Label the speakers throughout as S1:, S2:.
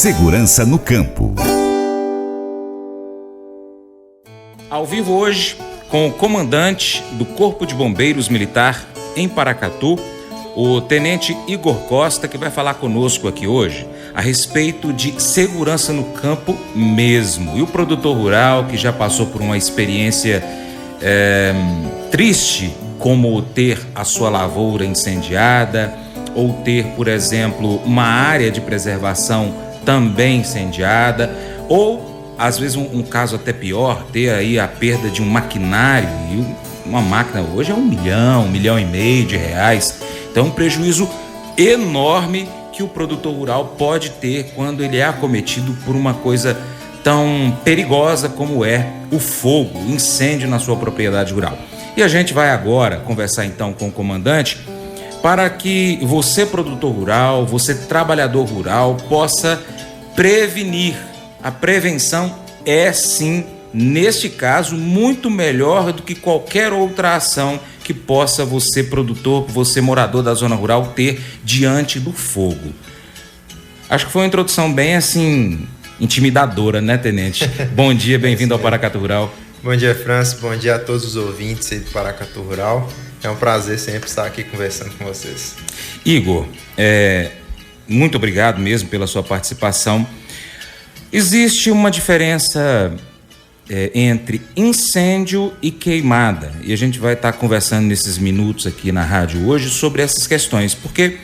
S1: Segurança no campo.
S2: Ao vivo hoje com o comandante do Corpo de Bombeiros Militar em Paracatu, o Tenente Igor Costa, que vai falar conosco aqui hoje a respeito de segurança no campo mesmo. E o produtor rural que já passou por uma experiência triste, como ter a sua lavoura incendiada, ou ter, por exemplo, uma área de preservação também incendiada, ou às vezes um caso até pior, ter aí a perda de um maquinário, e uma máquina hoje é 1 milhão, 1,5 milhão de reais. Então, um prejuízo enorme que o produtor rural pode ter quando ele é acometido por uma coisa tão perigosa como é o fogo, o incêndio na sua propriedade rural. E a gente vai agora conversar então com o comandante para que você, produtor rural, você, trabalhador rural, possa prevenir. A prevenção é, sim, neste caso, muito melhor do que qualquer outra ação que possa você, produtor, você, morador da zona rural, ter diante do fogo. Acho que foi uma introdução bem, assim, intimidadora, né, Tenente? Bom dia, bem-vindo ao Paracatu Rural.
S3: Bom dia, Francis. Bom dia a todos os ouvintes aí do Paracatu Rural. É um prazer sempre estar aqui conversando com vocês.
S2: Igor, muito obrigado mesmo pela sua participação. Existe uma diferença entre incêndio e queimada, e a gente vai estar conversando nesses minutos aqui na rádio hoje sobre essas questões, porque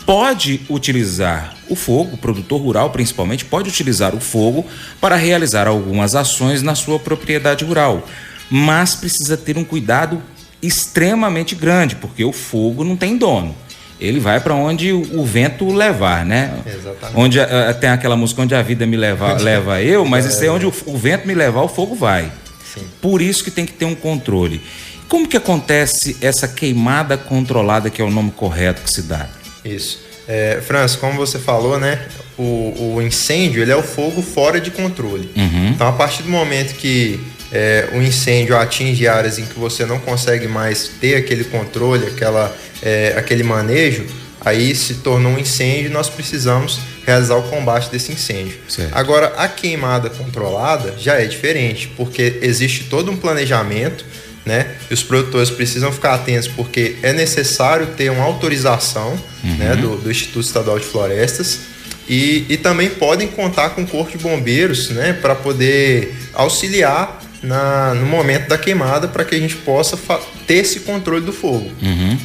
S2: pode utilizar o fogo, o produtor rural principalmente, pode utilizar o fogo para realizar algumas ações na sua propriedade rural, mas precisa ter um cuidado extremamente grande, porque o fogo não tem dono. Ele vai para onde o vento levar, né?
S3: Exatamente.
S2: Onde tem aquela música, onde a vida me leva eu, mas isso é onde o vento me levar, o fogo vai.
S3: Sim.
S2: Por isso que tem que ter um controle. Como que acontece essa queimada controlada, que é o nome correto que se dá?
S3: Isso. Francis, como você falou, né? O incêndio, ele é o fogo fora de controle.
S2: Uhum.
S3: Então, a partir do momento que o incêndio atinge áreas em que você não consegue mais ter aquele controle, aquele manejo, aí se tornou um incêndio e nós precisamos realizar o combate desse incêndio.
S2: Certo.
S3: Agora, a queimada controlada já é diferente, porque existe todo um planejamento, né? E os produtores precisam ficar atentos, porque é necessário ter uma autorização, né, do Instituto Estadual de Florestas, e também podem contar com o Corpo de Bombeiros, né, para poder auxiliar no momento da queimada, para que a gente possa ter esse controle do fogo.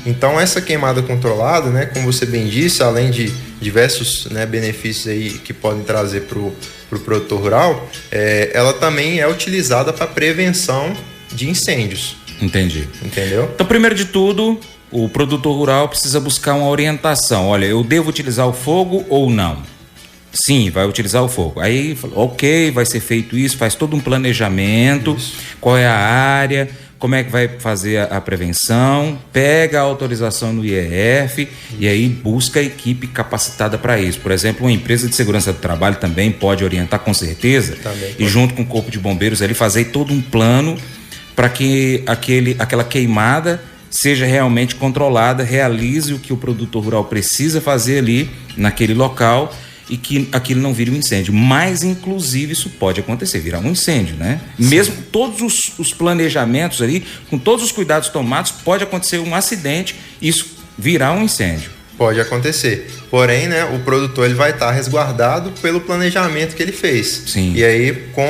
S3: Então, essa queimada controlada, né, como você bem disse, além de diversos, né, benefícios aí que podem trazer para o produtor rural, ela também é utilizada para prevenção de incêndios.
S2: Entendi.
S3: Entendeu?
S2: Então, primeiro de tudo, o produtor rural precisa buscar uma orientação. Olha, eu devo utilizar o fogo ou não? Sim, vai utilizar o fogo. Aí, ok, vai ser feito isso, faz todo um planejamento, qual é a área, como é que vai fazer a prevenção, pega a autorização no IEF e aí busca a equipe capacitada para isso. Por exemplo, uma empresa de segurança do trabalho também pode orientar com certeza, e junto com o Corpo de Bombeiros ali fazer todo um plano para que aquela queimada seja realmente controlada, realize o que o produtor rural precisa fazer ali naquele local e que aquilo não vire um incêndio. Mas, inclusive, isso pode acontecer, virar um incêndio, né? Sim. Mesmo com todos os planejamentos ali, com todos os cuidados tomados, pode acontecer um acidente e isso virar um incêndio.
S3: Pode acontecer. Porém, né, o produtor ele vai estar resguardado pelo planejamento que ele fez.
S2: Sim.
S3: E aí, com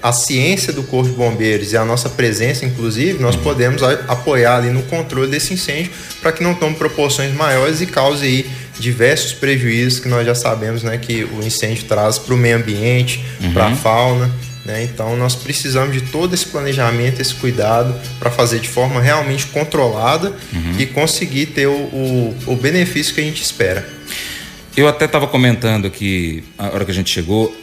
S3: a ciência do Corpo de Bombeiros e a nossa presença, inclusive, nós podemos apoiar ali no controle desse incêndio para que não tome proporções maiores e cause aí diversos prejuízos que nós já sabemos, né, que o incêndio traz para o meio ambiente, para a fauna. Né? Então, nós precisamos de todo esse planejamento, esse cuidado para fazer de forma realmente controlada e conseguir ter o benefício que a gente espera.
S2: Eu até estava comentando aqui, a hora que a gente chegou,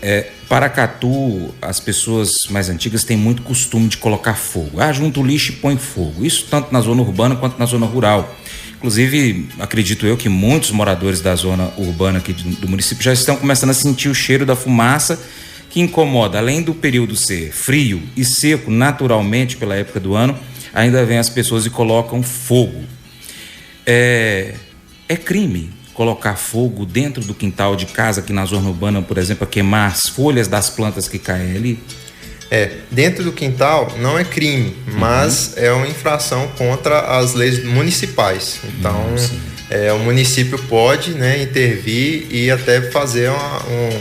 S2: Paracatu, as pessoas mais antigas têm muito costume de colocar fogo. Junta o lixo e põe fogo. Isso tanto na zona urbana quanto na zona rural. Inclusive, acredito eu que muitos moradores da zona urbana aqui do município já estão começando a sentir o cheiro da fumaça que incomoda. Além do período ser frio e seco naturalmente pela época do ano, ainda vem as pessoas e colocam fogo. É crime colocar fogo dentro do quintal de casa, aqui na zona urbana, por exemplo, a queimar as folhas das plantas que caem ali?
S3: Dentro do quintal não é crime, mas é uma infração contra as leis municipais. Então, o município pode, né, intervir e até fazer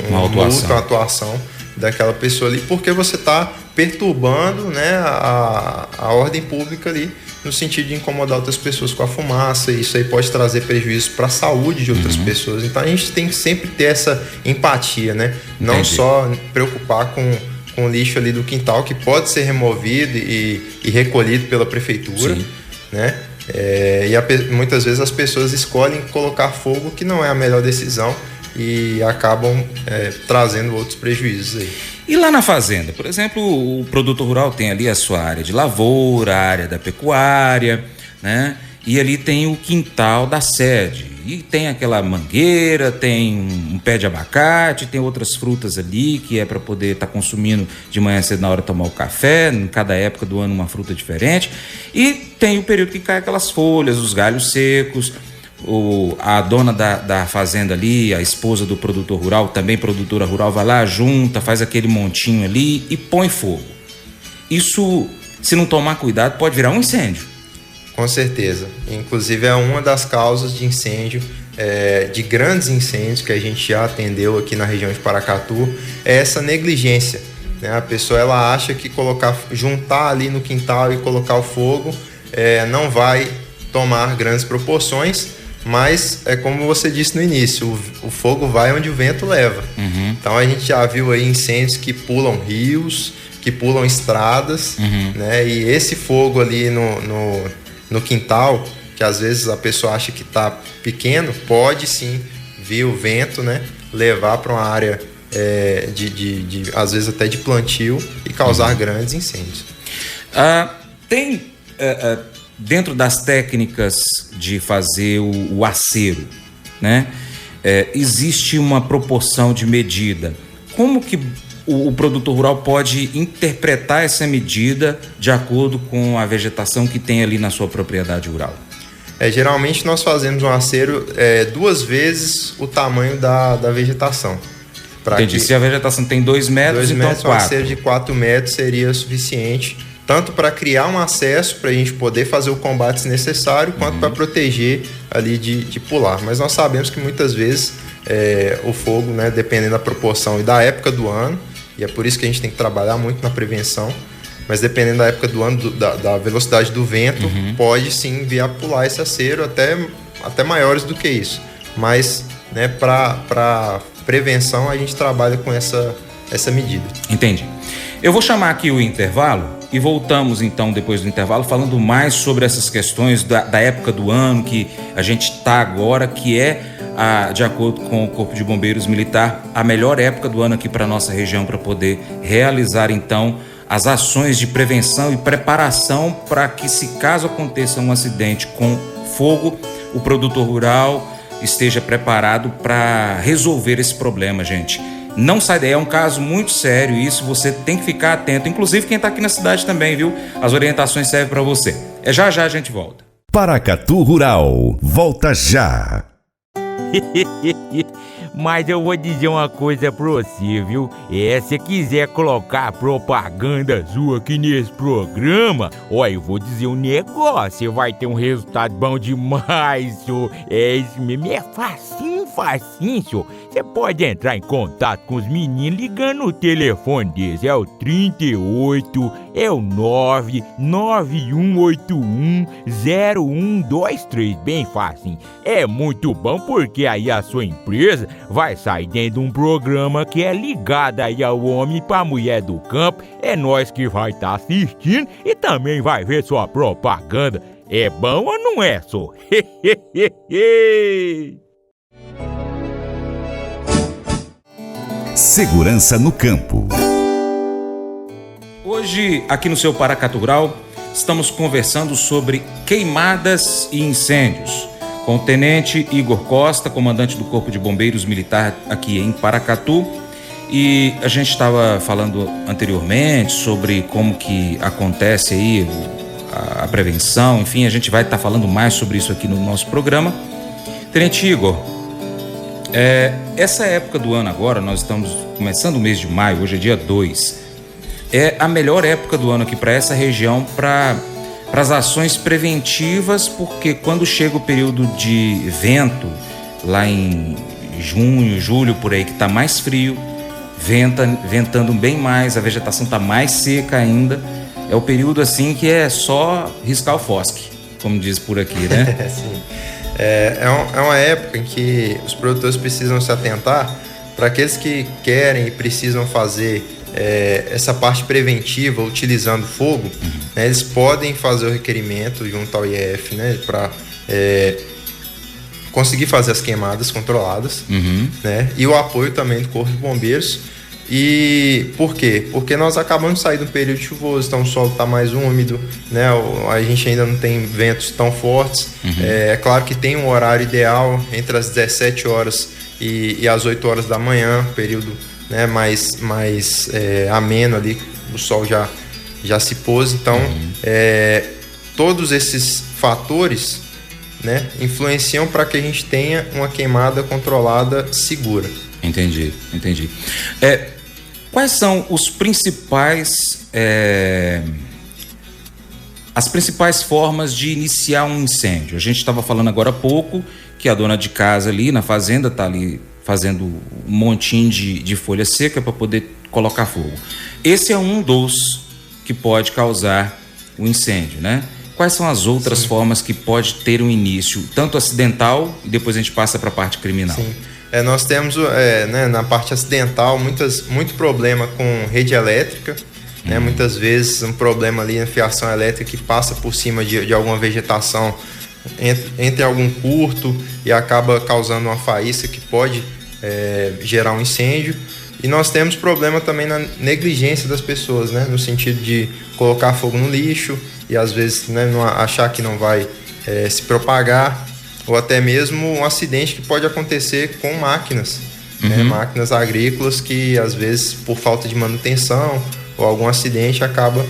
S3: uma atuação daquela pessoa ali, porque você está perturbando, né, a ordem pública ali, no sentido de incomodar outras pessoas com a fumaça. Isso aí pode trazer prejuízo para a saúde de outras pessoas. Então a gente tem que sempre ter essa empatia, né? Não só preocupar com o lixo ali do quintal, que pode ser removido e recolhido pela prefeitura, né? Muitas vezes as pessoas escolhem colocar fogo, que não é a melhor decisão, e acabam trazendo outros prejuízos aí.
S2: E lá na fazenda, por exemplo, o produtor rural tem ali a sua área de lavoura, a área da pecuária, né? E ali tem o quintal da sede. E tem aquela mangueira, tem um pé de abacate, tem outras frutas ali que é para poder estar consumindo de manhã cedo na hora de tomar o café, em cada época do ano uma fruta diferente. E tem o período que cai aquelas folhas, os galhos secos. A dona da fazenda ali, a esposa do produtor rural, também produtora rural, vai lá, junta, faz aquele montinho ali e põe fogo. Isso, se não tomar cuidado, pode virar um incêndio.
S3: Com certeza. Inclusive é uma das causas de incêndio, de grandes incêndios que a gente já atendeu aqui na região de Paracatu, é essa negligência, né? A pessoa, ela acha que juntar ali no quintal e colocar o fogo não vai tomar grandes proporções, mas é como você disse no início, o fogo vai onde o vento leva. Então a gente já viu aí incêndios que pulam rios, que pulam estradas, né? E esse fogo ali no quintal, que às vezes a pessoa acha que está pequeno, pode sim vir o vento, né, levar para uma área às vezes até de plantio e causar grandes incêndios.
S2: Dentro das técnicas de fazer o acero, né, existe uma proporção de medida. Como que o produtor rural pode interpretar essa medida de acordo com a vegetação que tem ali na sua propriedade rural?
S3: Geralmente nós fazemos um acero 2 vezes o tamanho da vegetação.
S2: Entendi. Se a vegetação tem 2 metros, então 4.
S3: Um acero de 4 metros seria suficiente, tanto para criar um acesso para a gente poder fazer o combate necessário, quanto para proteger ali de pular. Mas nós sabemos que muitas vezes o fogo, né, dependendo da proporção e da época do ano, e é por isso que a gente tem que trabalhar muito na prevenção, mas dependendo da época do ano, da velocidade do vento, pode sim vir a pular esse acero, até maiores do que isso. Mas, né, para prevenção, a gente trabalha com essa medida.
S2: Entendi. Eu vou chamar aqui o intervalo e voltamos então depois do intervalo falando mais sobre essas questões da época do ano que a gente está agora, que de acordo com o Corpo de Bombeiros Militar, a melhor época do ano aqui para a nossa região, para poder realizar então as ações de prevenção e preparação para que, se caso aconteça um acidente com fogo, o produtor rural esteja preparado para resolver esse problema, gente. Não sai daí, é um caso muito sério, isso você tem que ficar atento, inclusive quem está aqui na cidade também, viu? As orientações servem para você. Já a gente volta.
S1: Paracatu Rural, volta já.
S4: Mas eu vou dizer uma coisa pra você, viu? Se quiser colocar propaganda sua aqui nesse programa, eu vou dizer um negócio, você vai ter um resultado bom demais, senhor. Isso mesmo, é facinho, senhor. Você pode entrar em contato com os meninos ligando o telefone deles, é o 38, é o 991810123, bem fácil. É muito bom porque aí a sua empresa vai sair dentro de um programa que é ligado aí ao homem pra mulher do campo. É nós que vai estar assistindo e também vai ver sua propaganda. É bom ou não é, só?
S1: Segurança no campo.
S2: Hoje, aqui no seu Paracatu Rural, estamos conversando sobre queimadas e incêndios com o Tenente Igor Costa, comandante do Corpo de Bombeiros Militar aqui em Paracatu. E a gente estava falando anteriormente sobre como que acontece aí a prevenção, enfim, a gente vai estar falando mais sobre isso aqui no nosso programa. Tenente Igor, Essa época do ano agora, nós estamos começando o mês de maio, hoje é dia 2, é a melhor época do ano aqui para essa região, para as ações preventivas, porque quando chega o período de vento, lá em junho, julho, por aí, que está mais frio, ventando bem mais, a vegetação está mais seca ainda, é o período assim que é só riscar o fosque, como diz por aqui, né?
S3: Sim. É uma época em que os produtores precisam se atentar para aqueles que querem e precisam fazer essa parte preventiva utilizando fogo, né, eles podem fazer o requerimento junto ao IEF, né, para conseguir fazer as queimadas controladas, né, e o apoio também do Corpo de Bombeiros. E por quê? Porque nós acabamos de sair de um período chuvoso, então o solo está mais úmido, né? A gente ainda não tem ventos tão fortes. É claro que tem um horário ideal entre as 17 horas e as 8 horas da manhã, período, né, mais ameno ali, o sol já se pôs. Então, todos esses fatores, né, influenciam para que a gente tenha uma queimada controlada segura.
S2: Entendi. Quais são os as principais formas de iniciar um incêndio? A gente estava falando agora há pouco que a dona de casa ali na fazenda está ali fazendo um montinho de folha seca para poder colocar fogo. Esse é um dos que pode causar o incêndio, né? Quais são as outras formas que pode ter um início, tanto acidental e depois a gente passa para a parte criminal?
S3: Sim. Nós temos, né, na parte acidental, muito problema com rede elétrica, né? Muitas vezes um problema ali na fiação elétrica que passa por cima de alguma vegetação entre algum curto e acaba causando uma faísca que pode gerar um incêndio. E nós temos problema também na negligência das pessoas, né, no sentido de colocar fogo no lixo e às vezes, né, achar que não vai se propagar, ou até mesmo um acidente que pode acontecer com máquinas, né, máquinas agrícolas que às vezes por falta de manutenção ou algum acidente acaba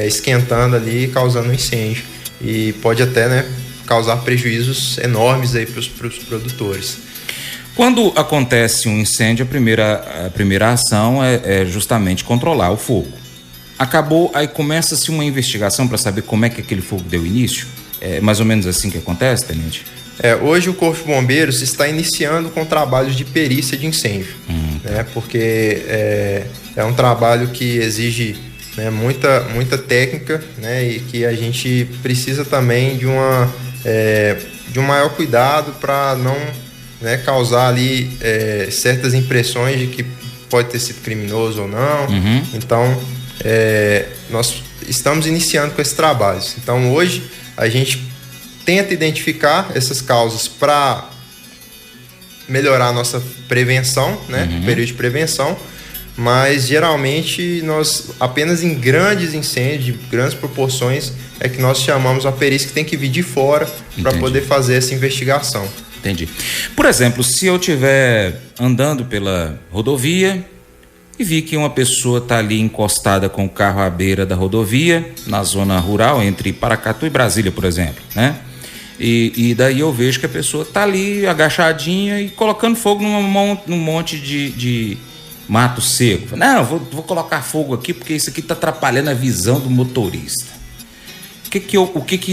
S3: esquentando ali e causando um incêndio, e pode até, né, causar prejuízos enormes aí para os produtores.
S2: Quando acontece um incêndio, a primeira ação é justamente controlar o fogo. Acabou, aí começa-se uma investigação para saber como é que aquele fogo deu início? É mais ou menos assim que acontece, tenente?
S3: Hoje o Corpo de Bombeiros está iniciando com trabalhos de perícia de incêndio, né, porque é um trabalho que exige, né, muita técnica, né, e que a gente precisa também de um maior cuidado para não, né, causar ali certas impressões de que pode ter sido criminoso ou não. Então, nós estamos iniciando com esses trabalhos. Então, hoje a gente tenta identificar essas causas para melhorar a nossa prevenção, né, período de prevenção, mas geralmente nós apenas em grandes incêndios, de grandes proporções, é que nós chamamos a perícia que tem que vir de fora para poder fazer essa investigação.
S2: Entendi. Por exemplo, se eu estiver andando pela rodovia e vi que uma pessoa está ali encostada com o carro à beira da rodovia, na zona rural, entre Paracatu e Brasília, por exemplo, né? E daí eu vejo que a pessoa está ali agachadinha e colocando fogo num monte de mato seco. Não, vou colocar fogo aqui porque isso aqui está atrapalhando a visão do motorista. O que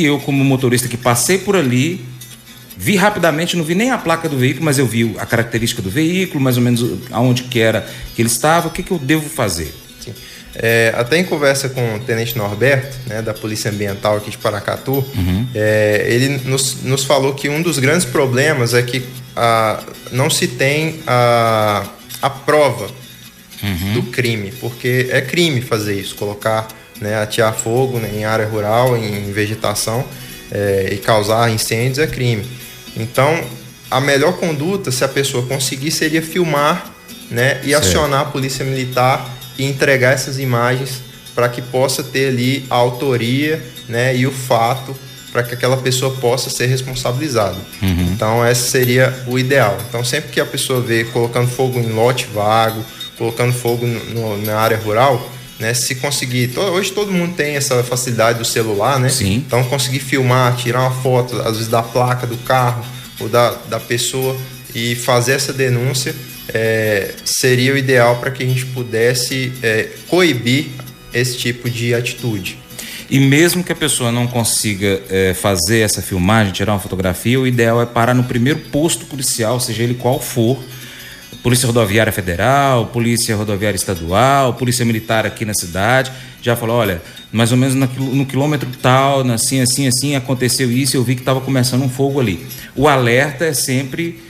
S2: eu, como motorista que passei por ali, vi rapidamente, não vi nem a placa do veículo, mas eu vi a característica do veículo, mais ou menos aonde que era que ele estava, o que eu devo fazer?
S3: Sim. Até em conversa com o Tenente Norberto, né, da Polícia Ambiental aqui de Paracatu, ele nos falou que um dos grandes problemas é que não se tem a prova do crime, porque é crime fazer isso, colocar, né, atear fogo, né, em área rural, em vegetação, e causar incêndios é crime. Então, a melhor conduta, se a pessoa conseguir, seria filmar, né, e acionar a Polícia Militar e entregar essas imagens para que possa ter ali a autoria, né, e o fato para que aquela pessoa possa ser responsabilizada. Então, esse seria o ideal. Então, sempre que a pessoa vê colocando fogo em lote vago, colocando fogo na área rural, né, se conseguir... Hoje todo mundo tem essa facilidade do celular, né?
S2: Sim.
S3: Então, conseguir filmar, tirar uma foto, às vezes, da placa do carro ou da pessoa e fazer essa denúncia seria o ideal para que a gente pudesse coibir esse tipo de atitude.
S2: E mesmo que a pessoa não consiga fazer essa filmagem, tirar uma fotografia, o ideal é parar no primeiro posto policial, seja ele qual for, Polícia Rodoviária Federal, Polícia Rodoviária Estadual, Polícia Militar aqui na cidade, já falou, olha, mais ou menos no quilômetro tal, assim, aconteceu isso, eu vi que estava começando um fogo ali. O alerta é sempre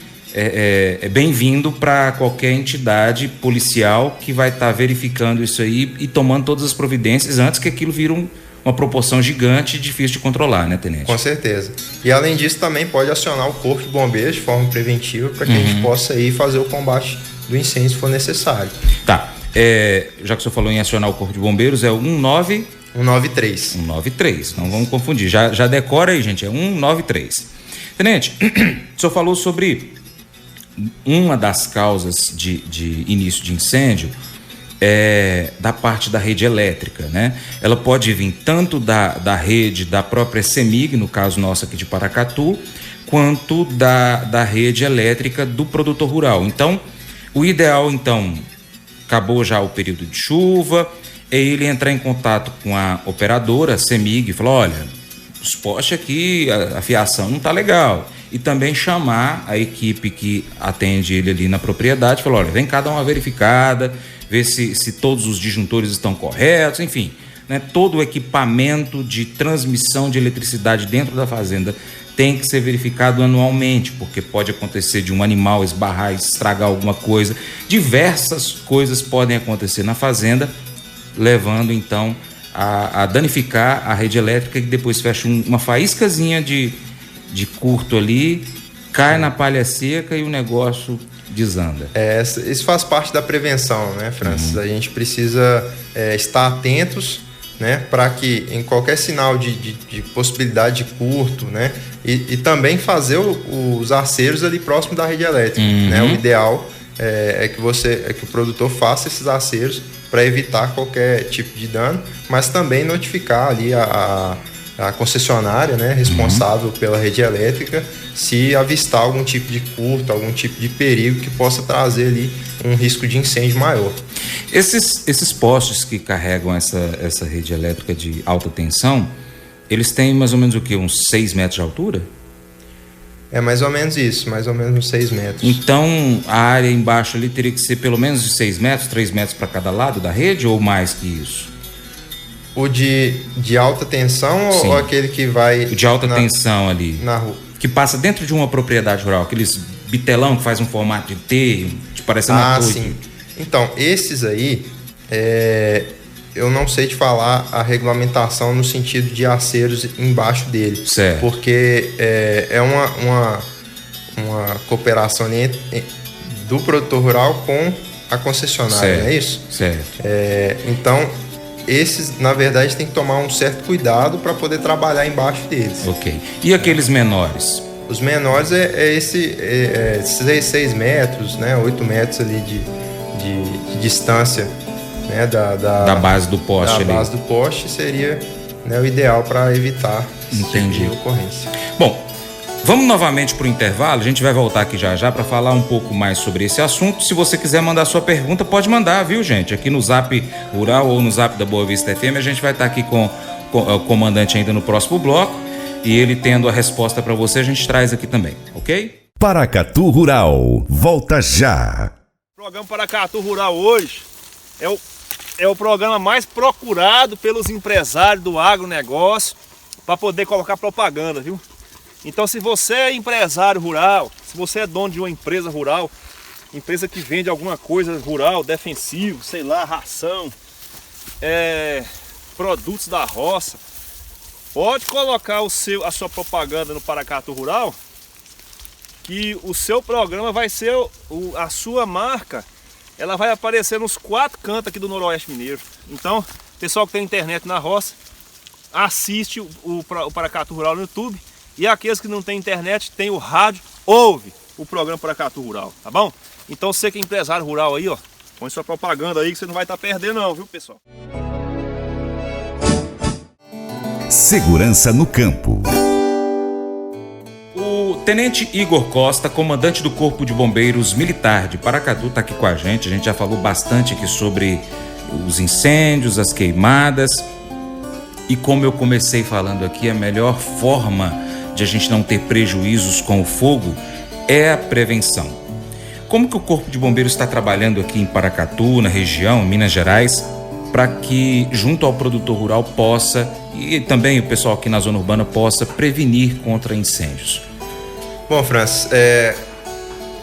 S2: bem-vindo para qualquer entidade policial que vai estar verificando isso aí e tomando todas as providências antes que aquilo vire uma proporção gigante e difícil de controlar, né, Tenente?
S3: Com certeza. E além disso, também pode acionar o Corpo de Bombeiros de forma preventiva para que a gente possa aí fazer o combate do incêndio se for necessário.
S2: Tá. Já que o senhor falou em acionar o Corpo de Bombeiros, é o
S3: 193.
S2: 193, não vamos confundir. Já decora aí, gente, é 193. Tenente, o senhor falou sobre uma das causas de início de incêndio da parte da rede elétrica, né? Ela pode vir tanto da rede da própria CEMIG, no caso nosso aqui de Paracatu, quanto da rede elétrica do produtor rural. Então, o ideal, acabou já o período de chuva, é ele entrar em contato com a operadora, CEMIG, e falar, olha, os postes aqui, a fiação não tá legal. E também chamar a equipe que atende ele ali na propriedade, falar, olha, vem cá dar uma verificada, ver se todos os disjuntores estão corretos, enfim, né, todo o equipamento de transmissão de eletricidade dentro da fazenda tem que ser verificado anualmente, porque pode acontecer de um animal esbarrar, estragar alguma coisa, diversas coisas podem acontecer na fazenda, levando então a danificar a rede elétrica, que depois fecha uma faíscazinha de curto ali, cai na palha seca e o negócio desanda.
S3: Isso faz parte da prevenção, né, Francis? A gente precisa estar atentos, né, para que em qualquer sinal de possibilidade de curto, né, e também fazer os aceros ali próximo da rede elétrica, né? O ideal é que o produtor faça esses aceros para evitar qualquer tipo de dano, mas também notificar ali a concessionária, né, responsável pela rede elétrica, se avistar algum tipo de curto, algum tipo de perigo que possa trazer ali um risco de incêndio maior.
S2: Esses postes que carregam essa rede elétrica de alta tensão, eles têm mais ou menos o quê? Uns 6 metros de altura?
S3: É mais ou menos isso, mais ou menos uns 6 metros.
S2: Então, a área embaixo ali teria que ser pelo menos de 6 metros, 3 metros para cada lado da rede, ou mais que isso?
S3: O de alta tensão,
S2: sim,
S3: ou aquele que vai...
S2: O de alta tensão ali.
S3: Na rua.
S2: Que passa dentro de uma propriedade rural, aqueles bitelão que faz um formato de T, parecendo uma torre.
S3: Sim. Então, esses aí, eu não sei te falar a regulamentação no sentido de aceros embaixo dele.
S2: Certo.
S3: Porque é uma cooperação do produtor rural com a concessionária,
S2: certo,
S3: não é isso?
S2: Certo.
S3: Então, esses, na verdade, tem que tomar um certo cuidado para poder trabalhar embaixo deles.
S2: Ok. E aqueles menores?
S3: Os menores é 6 metros, né, 8 metros ali de distância, né, da
S2: base do poste.
S3: Da base do poste seria, né, o ideal para evitar esse tipo de ocorrência.
S2: Bom, vamos novamente para o intervalo. A gente vai voltar aqui já para falar um pouco mais sobre esse assunto. Se você quiser mandar sua pergunta, pode mandar, viu, gente? Aqui no Zap Rural ou no Zap da Boa Vista FM, a gente vai estar aqui com o comandante ainda no próximo bloco. E ele tendo a resposta para você, a gente traz aqui também, ok?
S1: Paracatu Rural, volta já.
S5: O programa Paracatu Rural hoje é o programa mais procurado pelos empresários do agronegócio para poder colocar propaganda, viu? Então, se você é empresário rural, se você é dono de uma empresa rural, empresa que vende alguma coisa rural, defensivo, sei lá, ração, produtos da roça, pode colocar a sua propaganda no Paracatu Rural, que o seu programa vai ser, a sua marca, ela vai aparecer nos 4 cantos aqui do Noroeste Mineiro. Então, pessoal que tem internet na roça, assiste o Paracatu Rural no YouTube. E aqueles que não tem internet, tem o rádio, ouve o programa Paracatu Rural, tá bom? Então você que é empresário rural aí, ó, põe sua propaganda aí que você não vai estar perdendo não, viu, pessoal?
S1: Segurança no campo.
S2: Tenente Igor Costa, comandante do Corpo de Bombeiros Militar de Paracatu, está aqui com a gente já falou bastante aqui sobre os incêndios, as queimadas, e como eu comecei falando aqui, a melhor forma de a gente não ter prejuízos com o fogo é a prevenção. Como que o Corpo de Bombeiros está trabalhando aqui em Paracatu, na região, Minas Gerais, para que junto ao produtor rural possa, e também o pessoal aqui na zona urbana possa prevenir contra incêndios?
S3: Bom, Francis,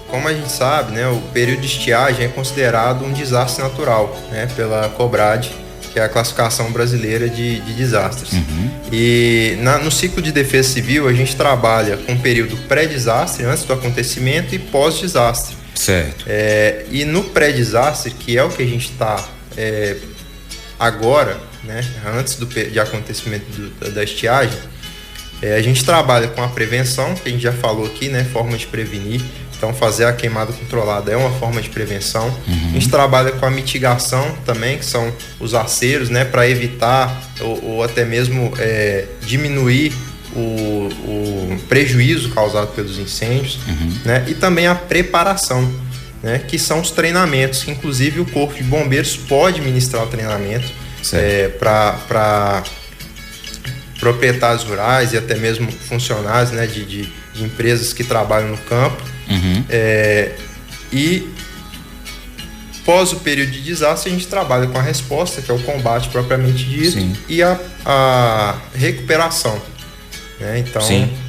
S3: como a gente sabe, né, o período de estiagem é considerado um desastre natural, né, pela COBRAD, que é a classificação brasileira de desastres. E no ciclo de defesa civil a gente trabalha com o período pré-desastre, antes do acontecimento, e pós-desastre.
S2: Certo.
S3: E no pré-desastre, que é o que a gente está agora, né, antes de acontecimento da estiagem, a gente trabalha com a prevenção, que a gente já falou aqui, né, forma de prevenir. Então, fazer a queimada controlada é uma forma de prevenção. A gente trabalha com a mitigação também, que são os aceros, né, para evitar ou até mesmo diminuir o prejuízo causado pelos incêndios, né, e também a preparação, né, que são os treinamentos, que inclusive o Corpo de Bombeiros pode ministrar o treinamento para proprietários rurais e até mesmo funcionários, né, de empresas que trabalham no campo. E após o período de desastre a gente trabalha com a resposta, que é o combate propriamente dito. Sim. E a recuperação, né? Então,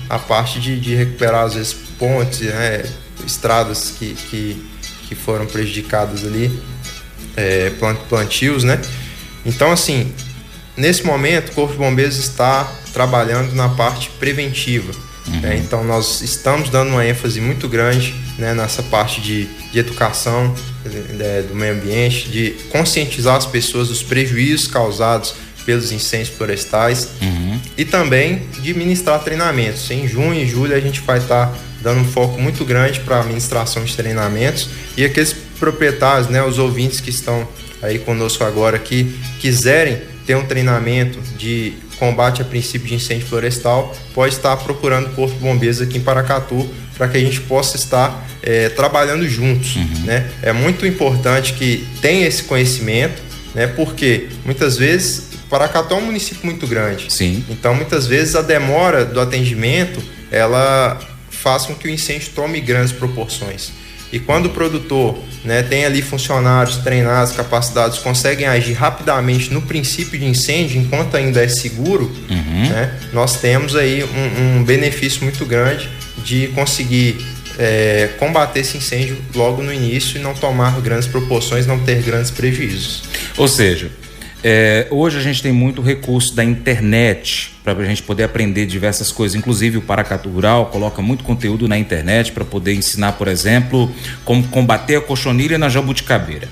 S3: a parte de recuperar às vezes pontes, né, estradas que foram prejudicadas ali, plantios, né? Então, assim, nesse momento o Corpo de Bombeiros está trabalhando na parte preventiva. Então nós estamos dando uma ênfase muito grande, né, nessa parte de educação do meio ambiente, de conscientizar as pessoas dos prejuízos causados pelos incêndios florestais e também de ministrar treinamentos. Em junho e julho a gente vai estar dando um foco muito grande para a ministração de treinamentos, e aqueles proprietários, né, os ouvintes que estão aí conosco agora, que quiserem ter um treinamento de combate a princípio de incêndio florestal, pode estar procurando o Corpo de Bombeiros aqui em Paracatu, para que a gente possa estar trabalhando juntos, né? É muito importante que tenha esse conhecimento, né? Porque muitas vezes Paracatu é um município muito grande.
S2: Sim.
S3: Então muitas vezes a demora do atendimento ela faz com que o incêndio tome grandes proporções. E quando o produtor, né, tem ali funcionários treinados, capacitados, conseguem agir rapidamente no princípio de incêndio, enquanto ainda é seguro, né, nós temos aí um benefício muito grande de conseguir combater esse incêndio logo no início e não tomar grandes proporções, não ter grandes prejuízos.
S2: Ou seja, hoje a gente tem muito recurso da internet para a gente poder aprender diversas coisas. Inclusive o Paracatu Rural coloca muito conteúdo na internet para poder ensinar, por exemplo, como combater a cochonilha na jabuticabeira.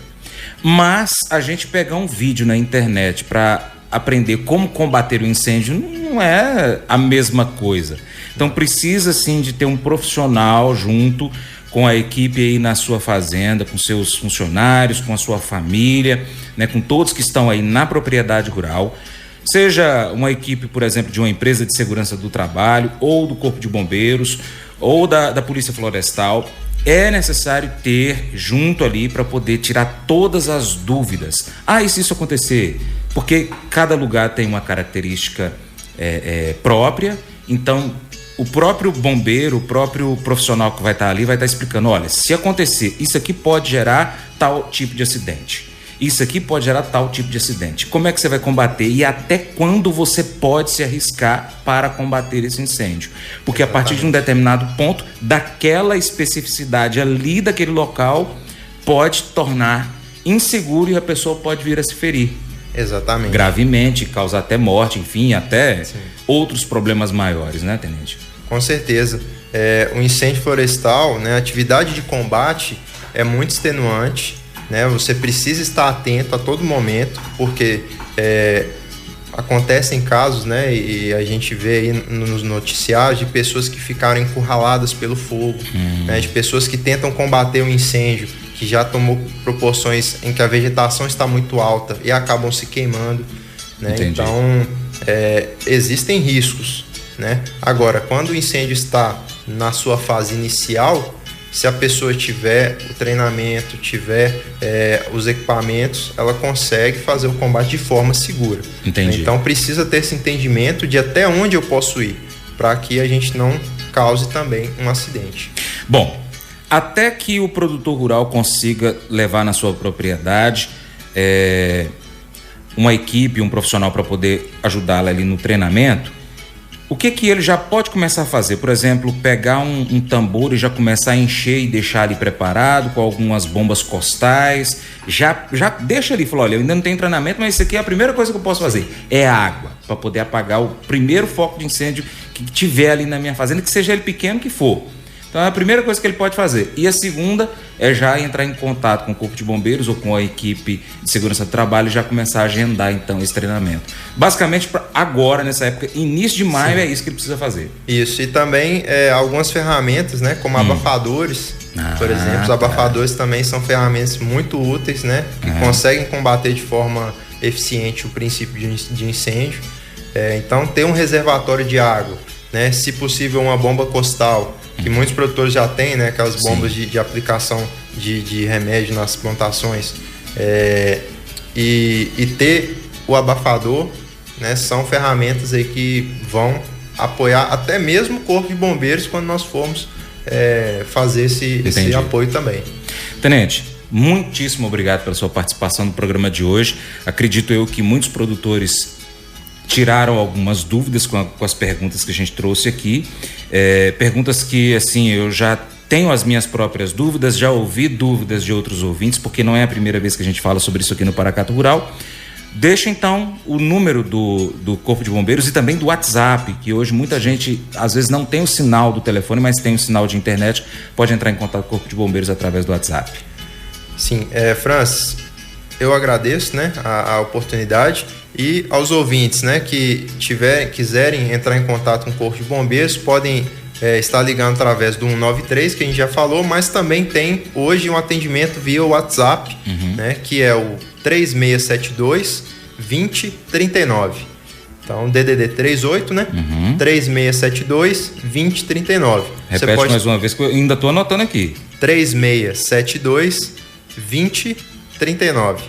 S2: Mas a gente pegar um vídeo na internet para aprender como combater o incêndio não é a mesma coisa. Então precisa sim de ter um profissional junto com a equipe aí na sua fazenda, com seus funcionários, com a sua família, né, com todos que estão aí na propriedade rural, seja uma equipe, por exemplo, de uma empresa de segurança do trabalho, ou do Corpo de Bombeiros, ou da Polícia Florestal. É necessário ter junto ali para poder tirar todas as dúvidas. E se isso acontecer? Porque cada lugar tem uma característica própria, então o próprio bombeiro, o próprio profissional que vai estar ali vai estar explicando, olha, se acontecer, isso aqui pode gerar tal tipo de acidente. Isso aqui pode gerar tal tipo de acidente. Como é que você vai combater e até quando você pode se arriscar para combater esse incêndio? Porque a partir de um determinado ponto, daquela especificidade ali daquele local, pode tornar inseguro e a pessoa pode vir a se ferir.
S3: Exatamente.
S2: Gravemente, causar até morte, enfim, até outros problemas maiores, né, Tenente?
S3: Com certeza. O incêndio florestal, né, a atividade de combate é muito extenuante, né? Você precisa estar atento a todo momento, porque acontecem casos, né, e a gente vê aí nos noticiários de pessoas que ficaram encurraladas pelo fogo, né, de pessoas que tentam combater um incêndio que já tomou proporções em que a vegetação está muito alta e acabam se queimando, né? Então existem riscos, né? Agora, quando o incêndio está na sua fase inicial, se a pessoa tiver o treinamento, tiver os equipamentos, ela consegue fazer o combate de forma segura.
S2: Entendi.
S3: Então precisa ter esse entendimento de até onde eu posso ir, para que a gente não cause também um acidente.
S2: Bom, até que o produtor rural consiga levar na sua propriedade uma equipe, um profissional para poder ajudá-la ali no treinamento, o que ele já pode começar a fazer? Por exemplo, pegar um tambor e já começar a encher e deixar ali preparado com algumas bombas costais, já deixa ali, fala, olha, eu ainda não tenho treinamento, mas isso aqui é a primeira coisa que eu posso fazer, é água, para poder apagar o primeiro foco de incêndio que tiver ali na minha fazenda, que seja ele pequeno que for. Então é a primeira coisa que ele pode fazer. E a segunda é já entrar em contato com o Corpo de Bombeiros ou com a equipe de segurança do trabalho e já começar a agendar então esse treinamento. Basicamente, agora, nessa época, início de maio, sim, é isso que ele precisa fazer.
S3: Isso, e também algumas ferramentas, né, como abafadores, por exemplo. Os abafadores também são ferramentas muito úteis, né, que conseguem combater de forma eficiente o princípio de incêndio. Então, ter um reservatório de água, né, se possível uma bomba costal, que muitos produtores já têm, né, aquelas bombas de aplicação de remédio nas plantações, e ter o abafador, né, são ferramentas aí que vão apoiar até mesmo o Corpo de Bombeiros quando nós formos fazer esse apoio também.
S2: Tenente, muitíssimo obrigado pela sua participação no programa de hoje. Acredito eu que muitos produtores tiraram algumas dúvidas com as perguntas que a gente trouxe aqui, perguntas que, assim, eu já tenho as minhas próprias dúvidas, já ouvi dúvidas de outros ouvintes, porque não é a primeira vez que a gente fala sobre isso aqui no Paracatu Rural. Deixa então o número do Corpo de Bombeiros e também do WhatsApp, que hoje muita gente às vezes não tem o sinal do telefone, mas tem o sinal de internet, pode entrar em contato com o Corpo de Bombeiros através do WhatsApp.
S3: Sim, Francis, eu agradeço, né, a oportunidade. E aos ouvintes, né, que quiserem entrar em contato com o Corpo de Bombeiros, podem estar ligando através do 193, que a gente já falou, mas também tem hoje um atendimento via WhatsApp, né, que é o 3672-2039. Então, DDD 38, né? 3672-2039.
S2: Repete mais uma vez, que eu ainda estou anotando aqui.
S3: 3672-2039.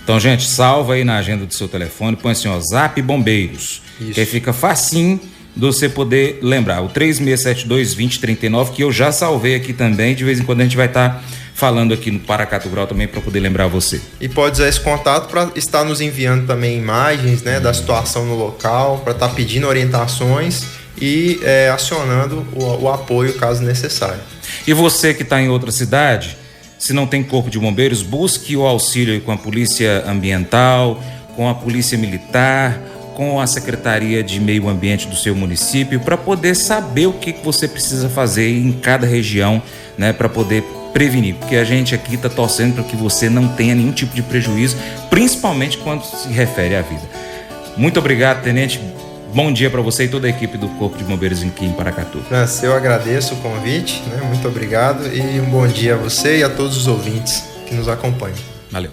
S2: Então, gente, salva aí na agenda do seu telefone, põe assim, ó, Zap Bombeiros. Isso. Que aí fica facinho de você poder lembrar. O 3672-2039, que eu já salvei aqui também. De vez em quando a gente vai estar falando aqui no Paracatu Rural também para poder lembrar você. E
S3: pode usar esse contato para estar nos enviando também imagens, né, da situação no local, para estar pedindo orientações e acionando o apoio caso necessário.
S2: E você que está em outra cidade, se não tem Corpo de Bombeiros, busque o auxílio com a Polícia Ambiental, com a Polícia Militar, com a Secretaria de Meio Ambiente do seu município, para poder saber o que você precisa fazer em cada região, né, para poder prevenir, porque a gente aqui está torcendo para que você não tenha nenhum tipo de prejuízo, principalmente quando se refere à vida. Muito obrigado, Tenente. Bom dia para você e toda a equipe do Corpo de Bombeiros aqui em Paracatu.
S3: Francis, eu agradeço o convite, né? Muito obrigado e um bom dia a você e a todos os ouvintes que nos acompanham.
S2: Valeu.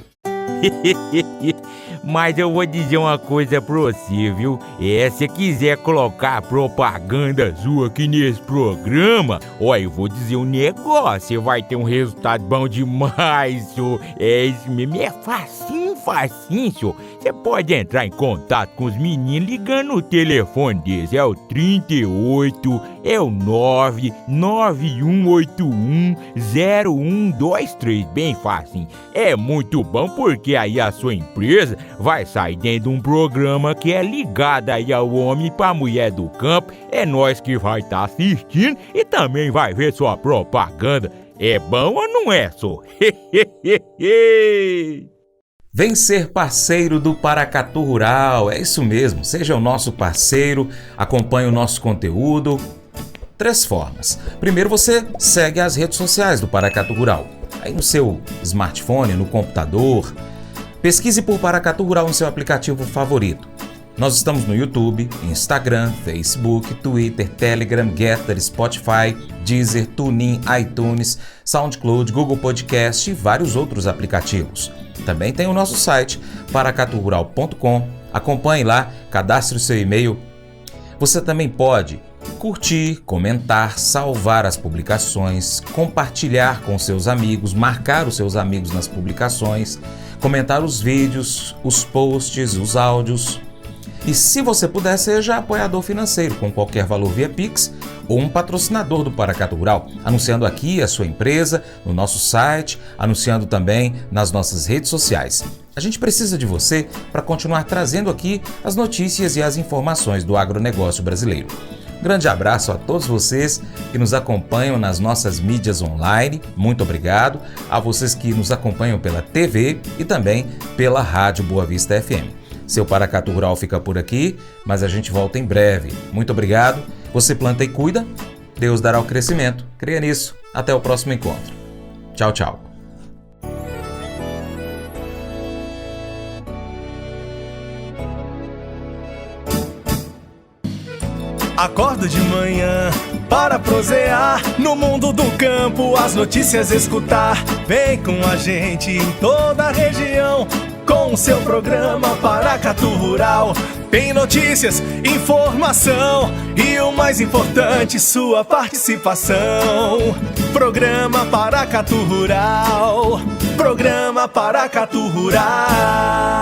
S4: Mas eu vou dizer uma coisa pra você, viu? Se quiser colocar propaganda sua aqui nesse programa, eu vou dizer um negócio, você vai ter um resultado bom demais, senhor. Isso mesmo, é facinho, senhor. Você pode entrar em contato com os meninos ligando no telefone deles, é o 38, é o 991810123, bem facinho. É muito bom porque aí a sua empresa vai sair dentro de um programa que é ligado aí ao homem pra mulher do campo. É nós que vai estar assistindo e também vai ver sua propaganda. É bom ou não é, só?
S2: Vem ser parceiro do Paracatu Rural, é isso mesmo, seja o nosso parceiro, acompanhe o nosso conteúdo. 3 formas. Primeiro, você segue as redes sociais do Paracatu Rural, aí no seu smartphone, no computador. Pesquise por Paracatu Rural no seu aplicativo favorito. Nós estamos no YouTube, Instagram, Facebook, Twitter, Telegram, Getter, Spotify, Deezer, TuneIn, iTunes, SoundCloud, Google Podcast e vários outros aplicativos. Também tem o nosso site, paracaturural.com. Acompanhe lá, cadastre o seu e-mail. Você também pode curtir, comentar, salvar as publicações, compartilhar com seus amigos, marcar os seus amigos nas publicações, comentar os vídeos, os posts, os áudios. E se você puder, seja apoiador financeiro com qualquer valor via Pix ou um patrocinador do Paracatu Rural, anunciando aqui a sua empresa no nosso site, anunciando também nas nossas redes sociais. A gente precisa de você para continuar trazendo aqui as notícias e as informações do agronegócio brasileiro. Grande abraço a todos vocês que nos acompanham nas nossas mídias online. Muito obrigado a vocês que nos acompanham pela TV e também pela Rádio Boa Vista FM. Seu Paracatu Rural fica por aqui, mas a gente volta em breve. Muito obrigado. Você planta e cuida, Deus dará o crescimento. Creia nisso. Até o próximo encontro. Tchau, tchau.
S6: Acordo de manhã para prosear no mundo do campo, as notícias escutar. Vem com a gente em toda a região com o seu programa Paracatu Rural. Tem notícias, informação e o mais importante, sua participação. Programa Paracatu Rural. Programa Paracatu Rural.